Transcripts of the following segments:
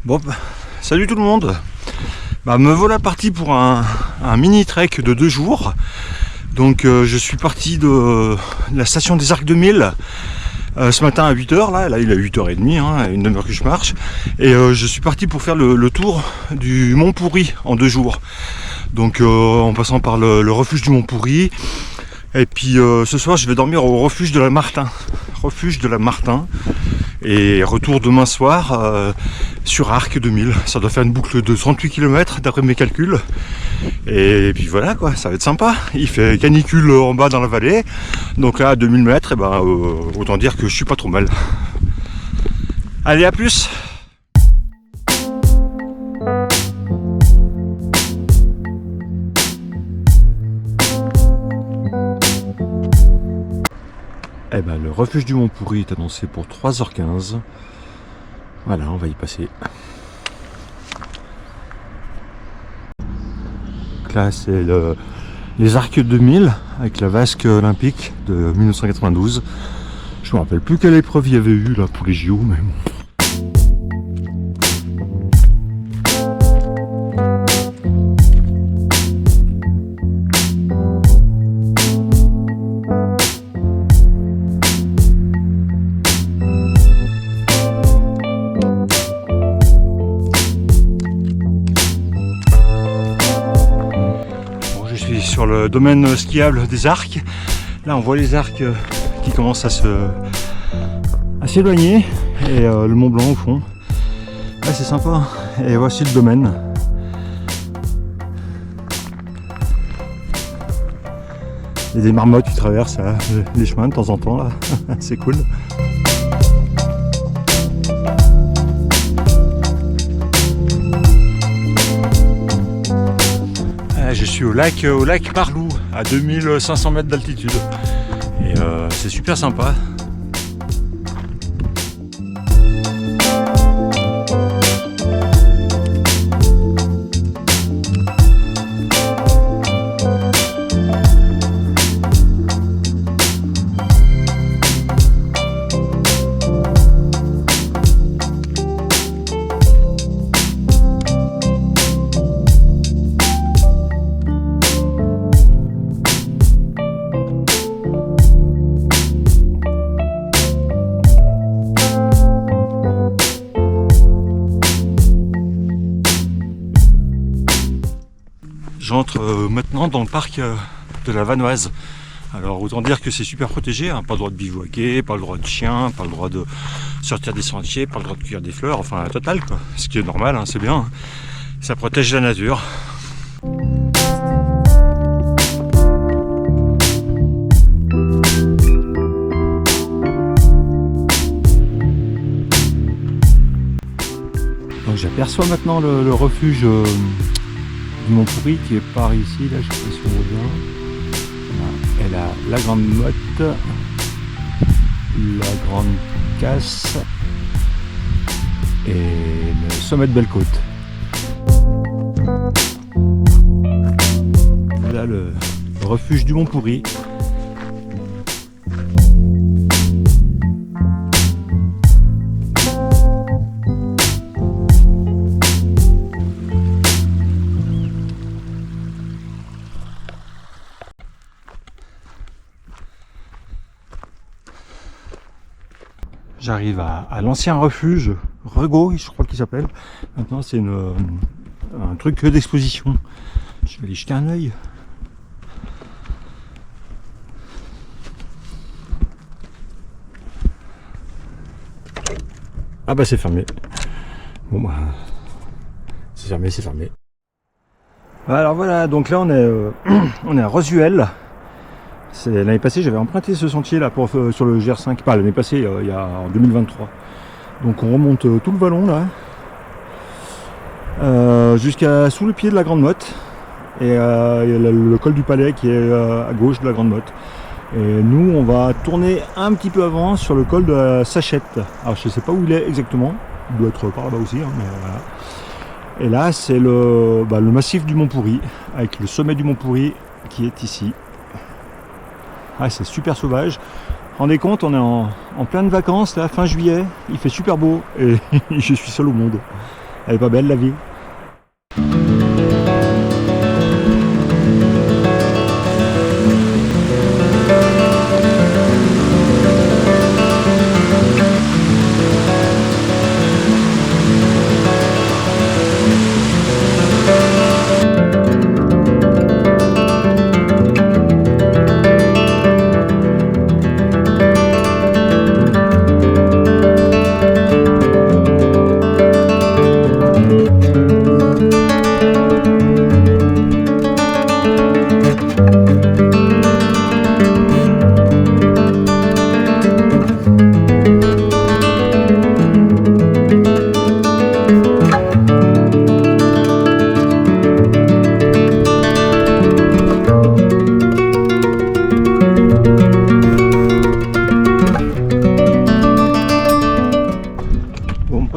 Bon, salut tout le monde. Me voilà parti pour un mini trek de 2 jours. Donc je suis parti de la station des Arcs 2000 ce matin à 8h, là il est 8h30, hein, une demi-heure que je marche. Et je suis parti pour faire le tour du Mont Pourri en 2 jours. Donc en passant par le refuge du Mont Pourri. Et puis ce soir je vais dormir au refuge de la Martin. Et retour demain soir sur Arc 2000. Ça doit faire une boucle de 38 km d'après mes calculs. Et puis voilà quoi, ça va être sympa. Il fait canicule en bas dans la vallée. Donc là à 2000 mètres, autant dire que je suis pas trop mal. Allez, à plus. Le refuge du Mont Pourri est annoncé pour 3h15. Voilà, on va y passer. Donc là, c'est les Arcs 2000 avec la vasque olympique de 1992. Je me rappelle plus quelle épreuve il y avait eu là pour les JO, mais bon. Sur le domaine skiable des Arcs. Là on voit les Arcs qui commencent à s'éloigner et le Mont Blanc au fond. Ah, c'est sympa. Et voici le domaine. Il y a des marmottes qui traversent les chemins de temps en temps là. C'est cool. Je suis au lac Marlou, à 2500 mètres d'altitude. Et c'est super sympa. J'entre maintenant dans le parc de la Vanoise. Alors autant dire que c'est super protégé, hein. Pas le droit de bivouaquer, pas le droit de chien, pas le droit de sortir des sentiers, pas le droit de cueillir des fleurs, enfin total quoi. Ce qui est normal, hein, c'est bien. Ça protège la nature. Donc j'aperçois maintenant le refuge du Mont Pourri qui est par ici, là je sais pas si on voit bien. Elle a la Grande Motte, la Grande Casse et le sommet de Belle-Côte. Voilà le refuge du Mont Pourri. J'arrive à l'ancien refuge, Rego, je crois qu'il s'appelle. Maintenant c'est un truc d'exposition. Je vais aller jeter un œil. Ah bah c'est fermé. Bon bah c'est fermé. Alors voilà, donc là on est à Rosuel. L'année passée j'avais emprunté ce sentier là sur le GR5, pas l'année passée, il y a en 2023. Donc on remonte tout le vallon là, jusqu'à sous le pied de la Grande Motte. Et il y a le col du Palais qui est à gauche de la Grande Motte. Et nous on va tourner un petit peu avant sur le col de la Sachette. Alors je sais pas où il est exactement, il doit être par là-bas aussi, hein, mais voilà. Et là c'est le massif du Mont Pourri, avec le sommet du Mont Pourri qui est ici. Ah, c'est super sauvage. Rendez compte, on est en pleine vacances là, fin juillet, il fait super beau et je suis seul au monde. Elle est pas belle la vie.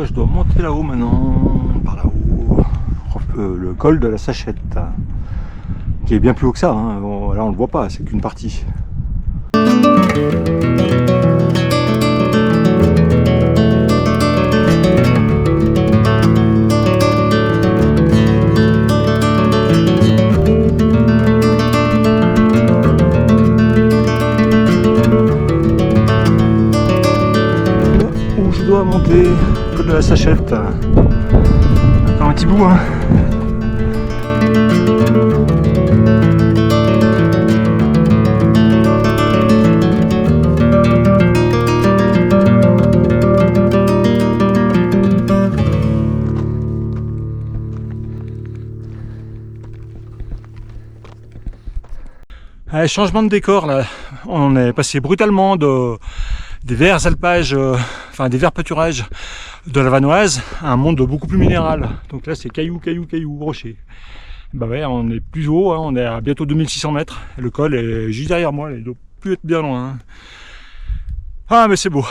Je dois monter là-haut maintenant, par là-haut, le col de la Sachette, qui est bien plus haut que ça, hein. Bon, là on le voit pas, c'est qu'une partie. Où je dois monter, de la Sachette. Encore un petit bout, hein. Allez, changement de décor là. On est passé brutalement des verts alpages, des verts pâturages de la Vanoise à un monde beaucoup plus minéral. Donc là c'est cailloux, rochers. Bah ouais, on est plus haut, hein, on est à bientôt 2600 mètres. Et le col est juste derrière moi, il doit plus être bien loin. Hein. Ah mais c'est beau,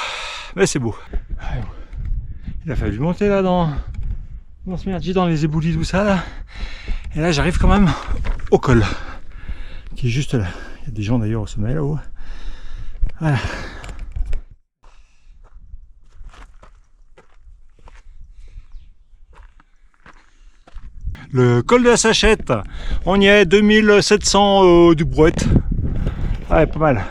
Il a fallu monter là dans ce merdier, dans les éboulis, tout ça là. Et là j'arrive quand même au col, qui est juste là. Il y a des gens d'ailleurs au sommet là-haut. Voilà. Le col de la Sachette, on y est, 2700 du brouette. Ouais, pas mal.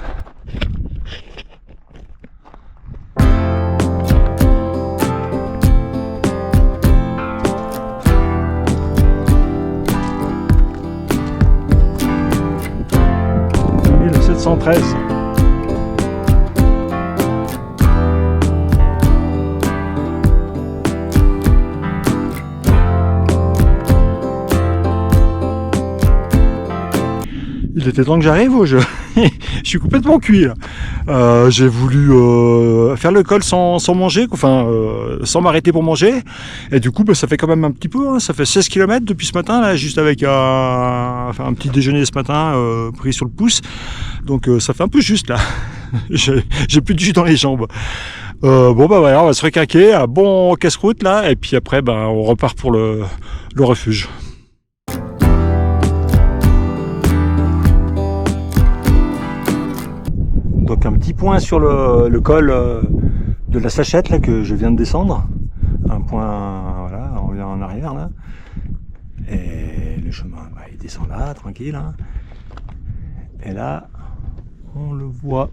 « 1713 ». Il était temps que j'arrive ou je suis complètement cuit là. J'ai voulu faire le col sans manger, sans m'arrêter pour manger. Et du coup ça fait quand même un petit peu, hein, ça fait 16 km depuis ce matin là, juste avec un petit déjeuner ce matin pris sur le pouce. Donc ça fait un peu juste là. J'ai plus de jus dans les jambes. Bon bah voilà, on va se recaquer, un bon casse-croûte là, et puis après on repart pour le refuge. Donc un petit point sur le col de la Sachette là, que je viens de descendre. Un point, voilà, on revient en arrière là. Et le chemin, il descend là, tranquille. Hein. Et là, on le voit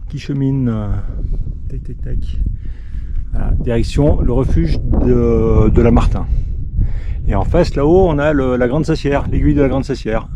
qui chemine. Tac, tac, tac. Voilà, direction le refuge de la Martin. Et en face là-haut, on a la Grande Sassière, l'aiguille de la Grande Sassière.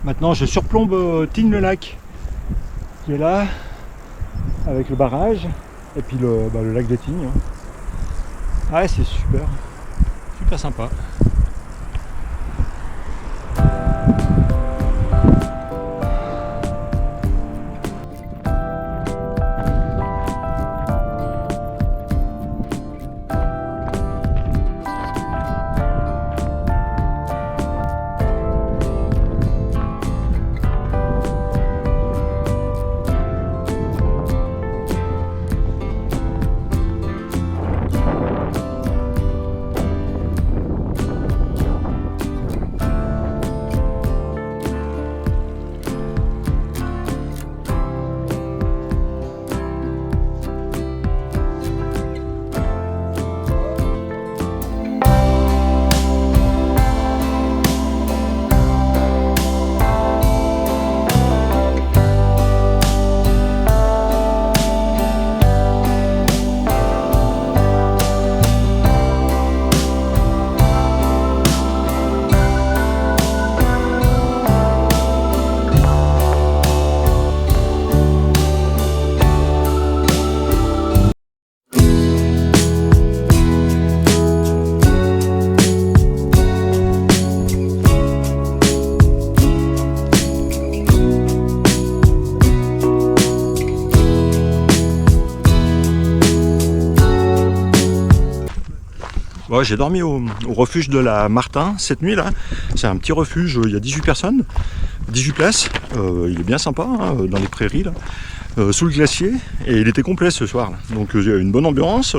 Maintenant je surplombe Tignes-le-Lac qui est là avec le barrage et puis le lac de Tignes. Ouais, c'est super sympa. Ouais, j'ai dormi au refuge de la Martin cette nuit là. C'est un petit refuge, il y a 18 personnes, 18 places. Il est bien sympa hein, dans les prairies là, sous le glacier. Et il était complet ce soir là. Donc il y a une bonne ambiance,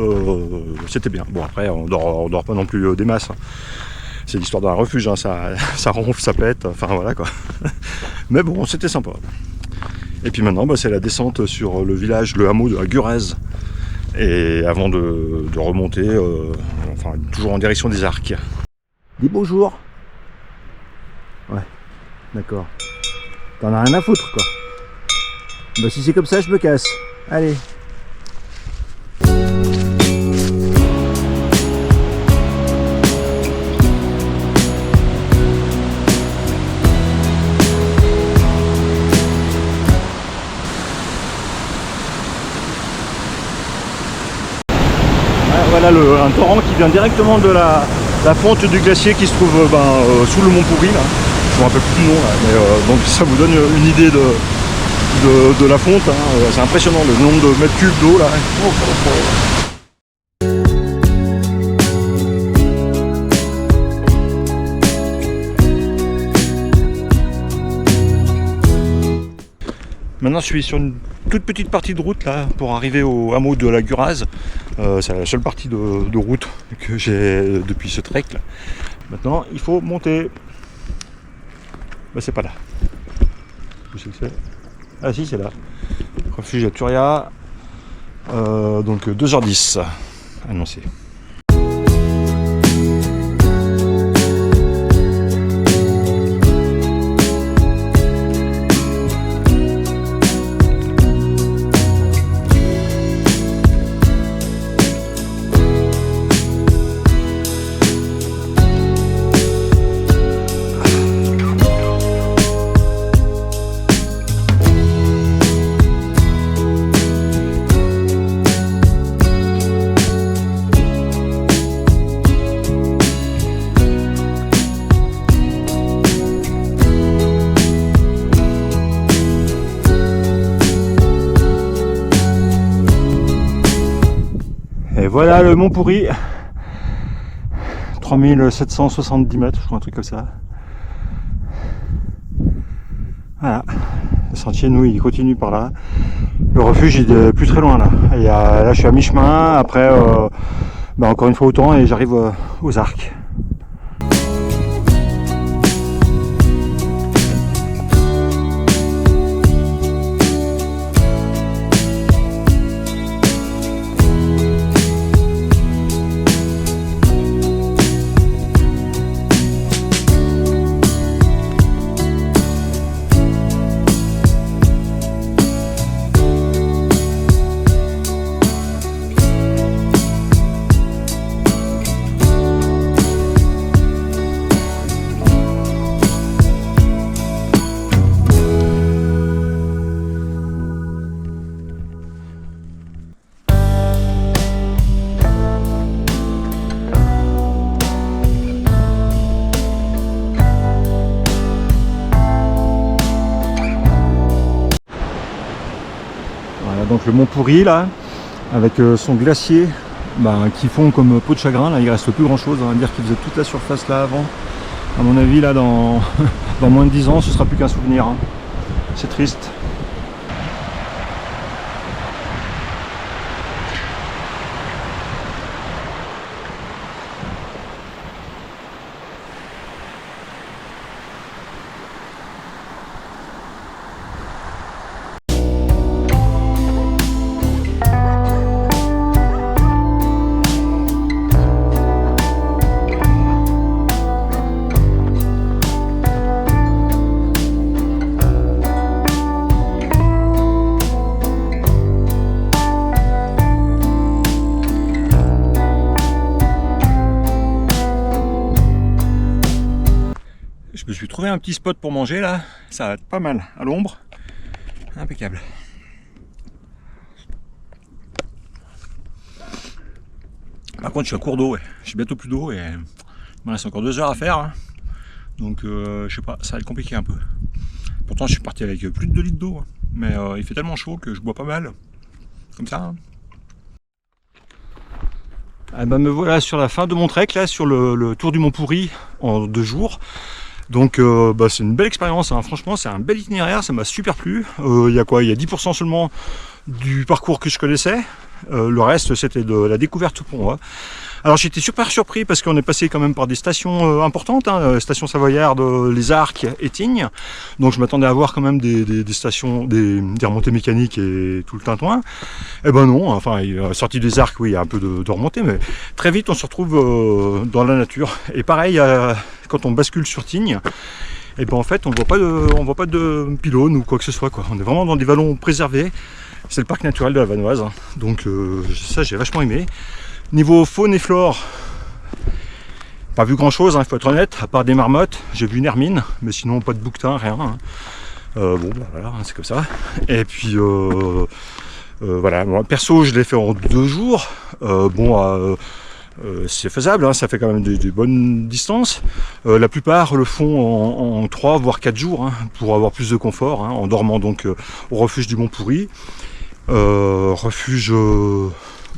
c'était bien. Bon après on dort pas non plus des masses. Hein. C'est l'histoire d'un refuge, hein, ça ronfle, ça pète, enfin voilà quoi. Mais bon, c'était sympa. Et puis maintenant c'est la descente sur le village, le hameau de la Gurez. Et avant de remonter, enfin toujours en direction des Arcs. Dis bonjour. Ouais, d'accord. T'en as rien à foutre quoi. Bah si c'est comme ça, je me casse. Allez. Voilà un torrent qui vient directement de la fonte du glacier qui se trouve sous le mont Pourri là. Je me rappelle plus du nom là, mais donc ça vous donne une idée de la fonte. Hein. C'est impressionnant le nombre de mètres cubes d'eau là. Maintenant je suis sur une toute petite partie de route là pour arriver au hameau de la Gurez. C'est la seule partie de route que j'ai depuis ce trek là. Maintenant il faut monter. Bah c'est pas là. Où c'est que c'est ? Ah si c'est là. Refuge à Turia. Donc 2h10 annoncé. Et voilà le Mont Pourri, 3770 mètres, je crois, un truc comme ça. Voilà, le sentier, nous, il continue par là. Le refuge, il est plus très loin là. Là, je suis à mi-chemin, après, encore une fois autant, et j'arrive aux Arcs. donc le Mont Pourri là, avec son glacier qui fond comme peau de chagrin. Là il reste plus grand chose, on va dire qu'il faisait toute la surface là avant. À mon avis là dans moins de 10 ans ce sera plus qu'un souvenir, hein. C'est triste. Je me suis trouvé un petit spot pour manger là, ça va être pas mal, à l'ombre, impeccable. Par contre je suis à court d'eau, ouais. Je suis bientôt plus d'eau et il me reste encore 2 heures à faire, hein. Donc je sais pas, ça va être compliqué un peu. Pourtant je suis parti avec plus de 2 litres d'eau, hein. Mais il fait tellement chaud que je bois pas mal, comme ça, hein. Ah ben me voilà sur la fin de mon trek là, sur le tour du Mont Pourri en 2 jours. Donc c'est une belle expérience, hein. Franchement c'est un bel itinéraire, ça m'a super plu. Il y a 10% seulement du parcours que je connaissais, le reste c'était de la découverte pour moi. Alors j'étais super surpris parce qu'on est passé quand même par des stations importantes, hein, station Savoyarde, Les Arcs et Tignes. Donc je m'attendais à voir quand même des stations, des remontées mécaniques et tout le tintouin. Eh ben non, enfin sorti des Arcs, oui il y a un peu de remontée, mais très vite on se retrouve dans la nature. Et pareil quand on bascule sur Tignes, et ben en fait on voit pas de pylône ou quoi que ce soit, quoi. On est vraiment dans des vallons préservés. C'est le parc naturel de la Vanoise, hein. Donc ça j'ai vachement aimé. Niveau faune et flore, pas vu grand chose, il faut être honnête, à part des marmottes. J'ai vu une hermine, mais sinon pas de bouquetin, rien, hein. Voilà, c'est comme ça. Et puis voilà, moi, perso je l'ai fait en 2 jours. C'est faisable, hein, ça fait quand même des bonnes distances. La plupart le font en 3 voire 4 jours, hein, pour avoir plus de confort, hein, en dormant donc au refuge du Mont Pourri, refuge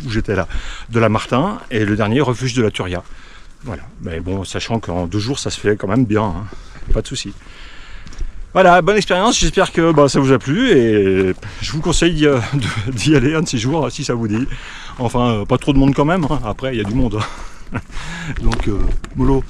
où j'étais là, de la Martin, et le dernier refuge de la Turia. Voilà, mais bon, sachant qu'en 2 jours ça se fait quand même bien, hein, pas de souci. Voilà, bonne expérience, j'espère que ça vous a plu et je vous conseille d'y aller un de ces jours si ça vous dit. Enfin, pas trop de monde quand même, hein. Après il y a du monde. Donc, mollo.